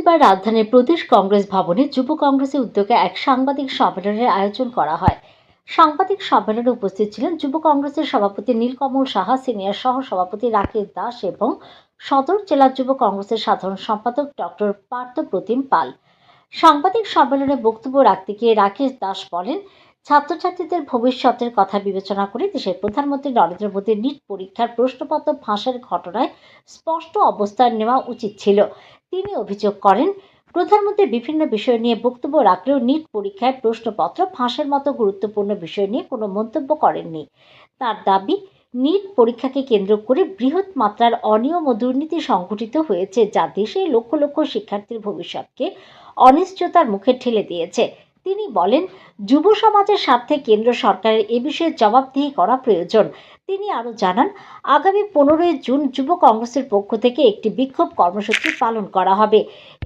বৃহস্পতিবার রাজধানীর প্রদেশ কংগ্রেস ভবনে যুব কংগ্রেসের উদ্যোগে এক সাংবাদিক সম্মেলনের আয়োজন করা হয়। সাংবাদিক সম্মেলনে উপস্থিত ছিলেন যুব কংগ্রেসের সভাপতি নীলকমল সাহা, সিনিয়র সহ সভাপতি রাকেশ দাস এবং সদর জেলা যুব কংগ্রেসের সাধারণ সম্পাদক ডক্টর পার্থ প্রতিম পাল। সাংবাদিক সম্মেলনে বক্তব্য রাখতে গিয়ে রাকেশ দাস বলেন, ছাত্রছাত্রীদের ভবিষ্যতের কথা বিবেচনা করে দেশের প্রধানমন্ত্রী নরেন্দ্র মোদীর নিট পরীক্ষার প্রশ্নপত্র ফাঁসের ঘটনায় স্পষ্ট অবস্থান নেওয়া উচিত ছিল। তিনি অভিযোগ করেন, প্রধানমন্ত্রী বিভিন্ন বিষয় নিয়ে বক্তব্য রাখলেও নিট পরীক্ষায় প্রশ্নপত্র ফাঁসের মতো গুরুত্বপূর্ণ বিষয় নিয়ে কোনো মন্তব্য করেননি। তার দাবি, নিট পরীক্ষাকে কেন্দ্র করে বৃহৎ মাত্রার অনিয়ম ও দুর্নীতি সংঘটিত হয়েছে, যা দেশে লক্ষ লক্ষ শিক্ষার্থীর ভবিষ্যৎকে অনিশ্চয়তার মুখে ঠেলে দিয়েছে। তিনি বলেন, যুব সমাজের স্বার্থে কেন্দ্র সরকারের এ বিষয়ে জবাবদিহি করা প্রয়োজন। তিনি আরও জানান, আগামী 15 জুন যুব কংগ্রেসের পক্ষ থেকে একটি বিক্ষোভ কর্মসূচি পালন করা হবে।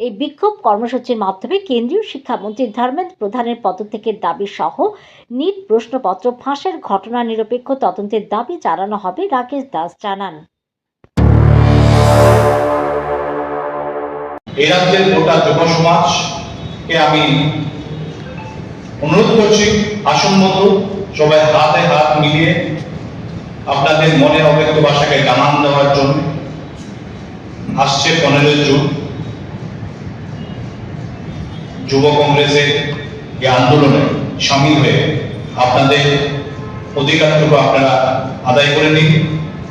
এই বিক্ষোভ কর্মসূচির মাধ্যমে কেন্দ্রীয় শিক্ষামন্ত্রী ধর্মেন্দ্র প্রধানের পদত্যাগের দাবি সহ নিট প্রশ্নপত্র ফাঁসের ঘটনা নিরপেক্ষ তদন্তের দাবি জানানো হবে, রাকেশ দাস জানান। এই রাজ্যের গোটা যুব সমাজকে আমি অনুরোধ করছি, আসন মতো সবাই হাতে হাত মিলিয়ে আপনাদের মনের অব্যক্ত ভাষাকে জানান দেওয়ার জন্য আসছে 15 জুন যুব কংগ্রেসের এই আন্দোলনে সামিল হয়ে আপনাদের অধিকারটুকু আপনারা আদায় করে নিন।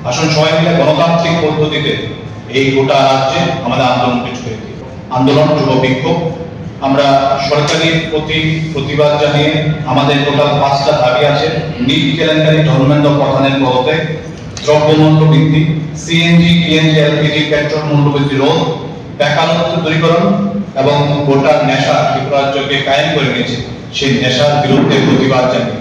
আসুন সবাই মিলে গণতান্ত্রিক পদ্ধতিতে এই গোটা রাজ্যে আমাদের আন্দোলনকে ছুঁয়ে দিই। আন্দোলন যুব বিক্ষোভ, আমরা সরকারের প্রতি প্রতিবাদ জানিয়ে আমাদের টোটাল 5টা দাবি আছে। নিট কেলেঙ্কারি, ধর্মেন্দ্র প্রধানের পদত্যাগ, দ্রব্যমূল্য বৃদ্ধি, সিএনজি, পিএনজি, এলপিজি, পেট্রোল মূল্যবৃদ্ধি রোধ, বেকারত্ব দূরীকরণ এবং গোটা নেশা ত্রিপুরা রাজ্যকে কায়েম করে নিয়েছে সেই নেশার বিরুদ্ধে প্রতিবাদ জানিয়ে